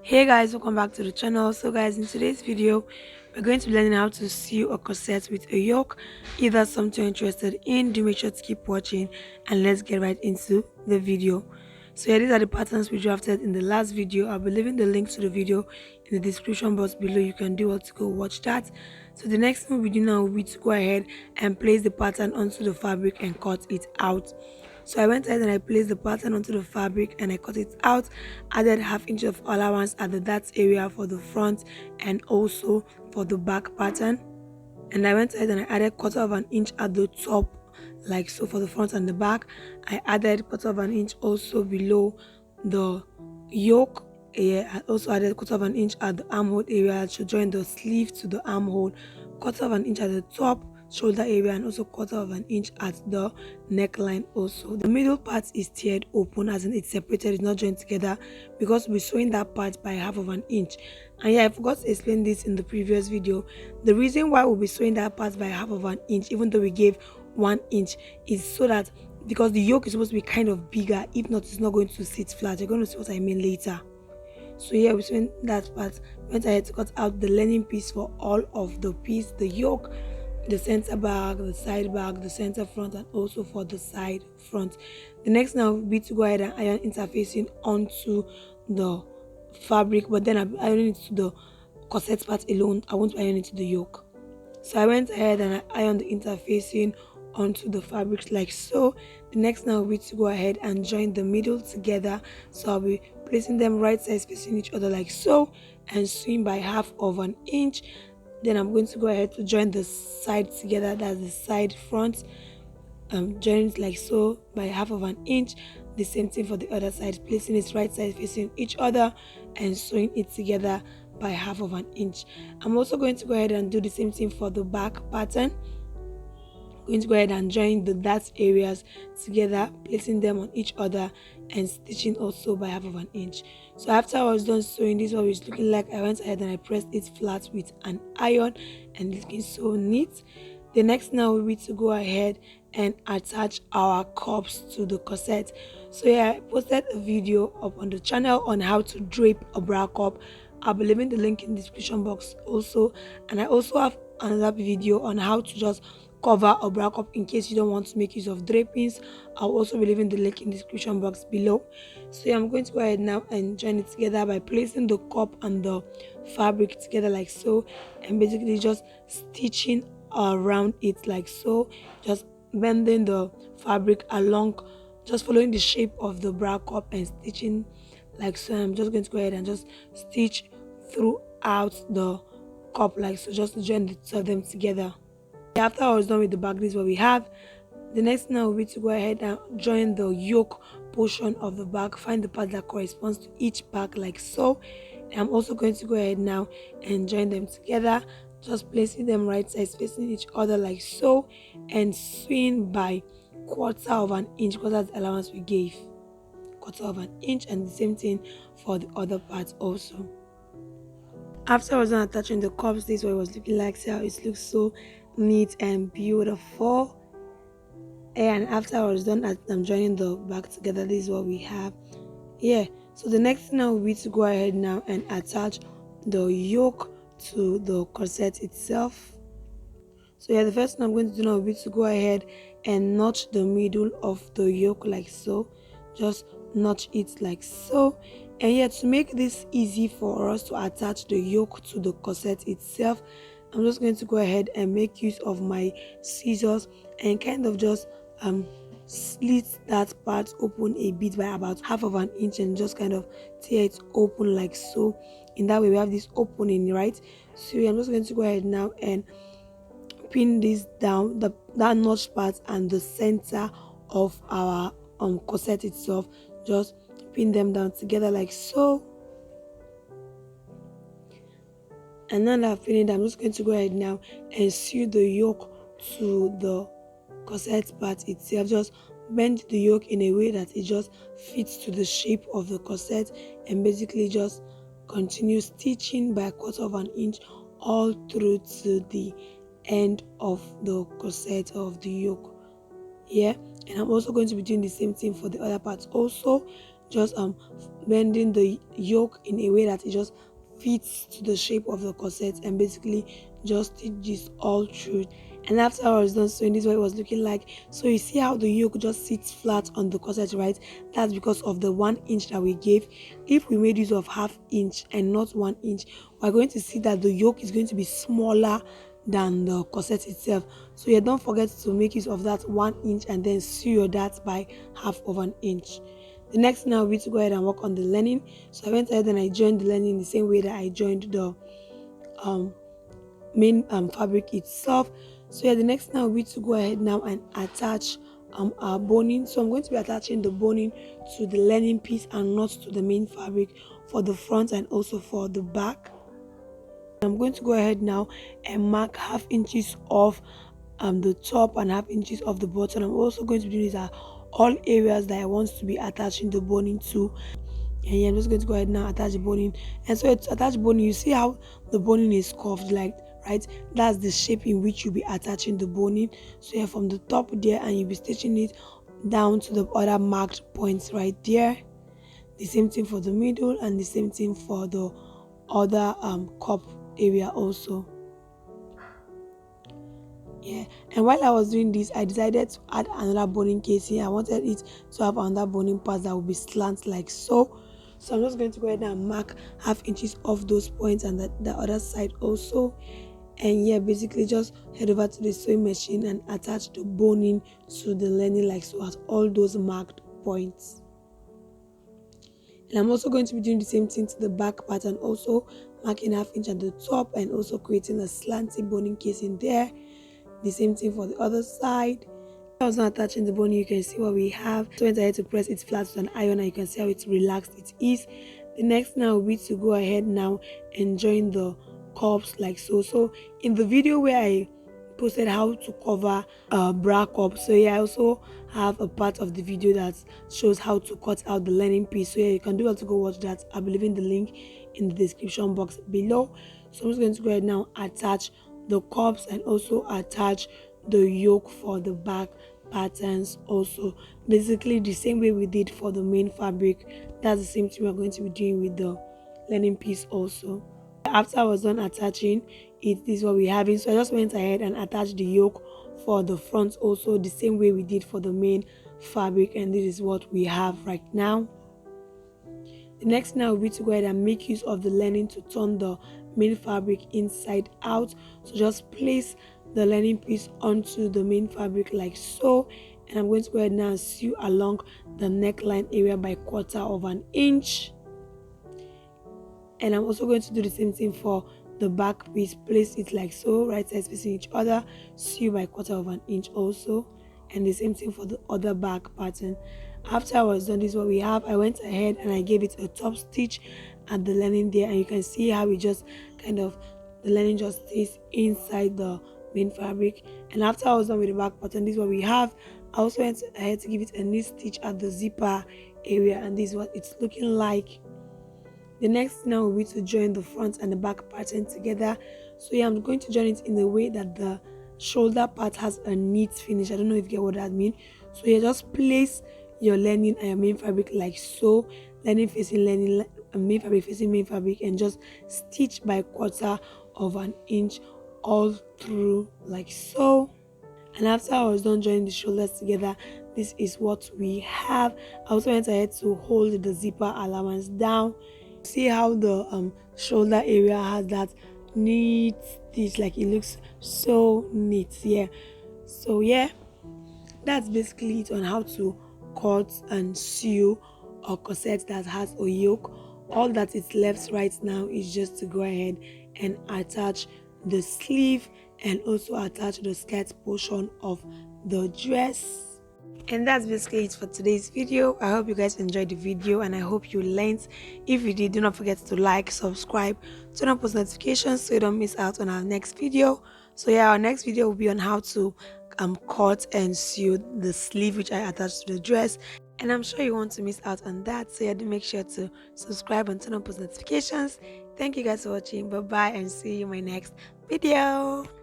Hey guys, welcome back to the channel. So guys, in today's video we're going to be learning how to sew a corset with a yoke. If that's something you're interested in, do make sure to keep watching and let's get right into the video. So yeah, these are the patterns we drafted in the last video. I'll be leaving the link to the video in the description box below. You can do well to go watch that. So the next thing we do now will be to go ahead and place the pattern onto the fabric and cut it out. So I went ahead and I placed the pattern onto the fabric and I cut it out, added half inch of allowance at the dart area for the front and also for the back pattern. And I went ahead and I added quarter of an inch at the top, like so, for the front and the back. I added quarter of an inch also below the yoke. Yeah, I also added quarter of an inch at the armhole area to join the sleeve to the armhole, quarter of an inch at the top shoulder area, and also quarter of an inch at the neckline. Also the middle part is teared open, as in it's separated, it's not joined together, because we're sewing that part by half of an inch. And yeah, I forgot to explain this in the previous video. The reason why we'll be sewing that part by half of an inch, even though we gave 1 inch, is so that because the yoke is supposed to be kind of bigger, if not it's not going to sit flat. You're going to see what I mean later. So yeah, we spent that part. Went ahead to cut out the lining piece for all of the piece, the yoke, the center back, the side back, the center front, and also for the side front. The next now will be to go ahead and iron interfacing onto the fabric, but then I'm ironing it to the corset part alone. I won't iron it to the yoke. So I went ahead and I ironed the interfacing onto the fabrics like so. The next now will be to go ahead and join the middle together. So I'll be placing them right sides facing each other like so and sewing by half of an inch. Then I'm going to go ahead to join the side together, that's the side front. Join it like so by half of an inch. The same thing for the other side, placing it right side facing each other and sewing it together by half of an inch. I'm also going to go ahead and do the same thing for the back pattern. Going to go ahead and join the dart areas together, placing them on each other and stitching also by half of an inch. So after I was done sewing, this is what it's looking like. I went ahead and I pressed it flat with an iron and it's looking so neat. The next now will be to go ahead and attach our cups to the corset. So yeah, I posted a video up on the channel on how to drape a bra cup. I'll be leaving the link in the description box also, and I also have another video on how to just cover a bra cup in case you don't want to make use of drapings. I'll also be leaving the link in the description box below. So yeah, I'm going to go ahead now and join it together by placing the cup and the fabric together like so, and basically just stitching around it like so, just bending the fabric along, just following the shape of the bra cup and stitching like so. I'm just going to go ahead and just stitch throughout the cup like so, just to join the two of them together. After I was done with the back, this is what we have. The next now will be to go ahead and join the yoke portion of the back, find the part that corresponds to each back like so. And I'm also going to go ahead now and join them together, just placing them right sides facing each other like so, and sewing by quarter of an inch because that's the allowance we gave, quarter of an inch, and the same thing for the other parts also. After I was done attaching the cups, this is what it was looking like. See how it looks so neat and beautiful. And after I was done, I'm joining the back together. This is what we have. Yeah, so the next thing now will be to go ahead now and attach the yoke to the corset itself. So yeah, the first thing I'm going to do now will be to go ahead and notch the middle of the yoke like so. Just notch it like so. And yeah, to make this easy for us to attach the yoke to the corset itself, I'm just going to go ahead and make use of my scissors and kind of just slit that part open a bit by about half of an inch and just kind of tear it open like so. In that way we have this opening, right? So I'm just going to go ahead now and pin this down, that notch part and the center of our corset itself. Just pin them down together like so. And now that I've pinned it, I'm just going to go ahead now and sew the yoke to the corset part itself. Just bend the yoke in a way that it just fits to the shape of the corset, and basically just continue stitching by a quarter of an inch all through to the end of the corset of the yoke. Yeah, and I'm also going to be doing the same thing for the other parts also. just bending the yoke in a way that it just fits to the shape of the corset, and basically just stitch this all through. And after I was done sewing, this is what it was looking like. So you see how the yoke just sits flat on the corset, right? That's because of the 1 inch that we gave. If we made use of half inch and not 1 inch, we're going to see that the yoke is going to be smaller than the corset itself. So yeah, don't forget to make use of that 1 inch and then sew your dart by half of an inch. The next thing I'll be to go ahead and work on the lining. So I went ahead and I joined the lining the same way that I joined the um main fabric itself. So yeah, the next thing I'll be to go ahead now and attach our boning. So I'm going to be attaching the boning to the lining piece and not to the main fabric for the front and also for the back. I'm going to go ahead now and mark half inches of the top and half inches of the bottom. I'm also going to do these at all areas that I want to be attaching the boning to. And yeah, I'm just going to go ahead now attach the boning. And so to attach boning, you see how the boning is curved, like, right? That's the shape in which you'll be attaching the boning. So yeah, from the top there, and you'll be stitching it down to the other marked points right there. The same thing for the middle, and the same thing for the other cup area also. Yeah, and while I was doing this, I decided to add another boning casing. I wanted it to have another boning part that would be slant like so. So I'm just going to go ahead and mark half inches off those points and the other side also. And yeah, basically just head over to the sewing machine and attach the boning to the lining like so at all those marked points. And I'm also going to be doing the same thing to the back part, and also marking half inch at the top and also creating a slanty boning casing there. The same thing for the other side. I was not attaching the boning, you can see what we have. So once I had to press it flat to an iron, and you can see how it's relaxed it is. The next now will be to go ahead now and join the cups like so. So in the video where I posted how to cover a bra cup, so yeah, I also have a part of the video that shows how to cut out the lining piece. So yeah, you can do well to go watch that. I'll be leaving the link in the description box below. So I'm just going to go ahead now attach the cups and also attach the yoke for the back patterns also, basically the same way we did for the main fabric. That's the same thing we're going to be doing with the lining piece also. After I was done attaching it, this is what we're having. So I just went ahead and attached the yoke for the front also, the same way we did for the main fabric, and this is what we have right now. The next now will be to go ahead and make use of the lining to turn the main fabric inside out. So just place the lining piece onto the main fabric like so, and I'm going to go ahead now and sew along the neckline area by 1/4 of an inch. And I'm also going to do the same thing for the back piece. Place it like so, right sides facing each other, sew by 1/4 of an inch also, and the same thing for the other back pattern. After I was done, this is what we have. I went ahead and I gave it a top stitch at the lining there, and you can see how it just kind of, the lining just stays inside the main fabric. And after I was done with the back pattern, this is what we have. I also went ahead to give it a knit stitch at the zipper area, and this is what it's looking like. The next now will be to join the front and the back pattern together. So yeah, I'm going to join it in a way that the shoulder part has a neat finish. I don't know if you get what that means. So yeah, just place your lining and your main fabric like so, lining facing lining, main fabric facing main fabric, and just stitch by 1/4 of an inch all through like so. And after I was done joining the shoulders together, this is what we have. I also went ahead to hold the zipper allowance down. See how the shoulder area has that neat stitch, like it looks so neat. Yeah, so yeah, that's basically it on how to cut and sew a corset that has a yoke. All that is left right now is just to go ahead and attach the sleeve and also attach the skirt portion of the dress. And that's basically it for today's video. I hope you guys enjoyed the video, and I hope you learned. If you did, do not forget to like, subscribe, turn on post notifications so you don't miss out on our next video. So yeah, our next video will be on how to cut and sew the sleeve which I attached to the dress, and I'm sure you want to miss out on that. So yeah, do make sure to subscribe and turn on post notifications. Thank you guys for watching. Bye bye, and see you in my next video.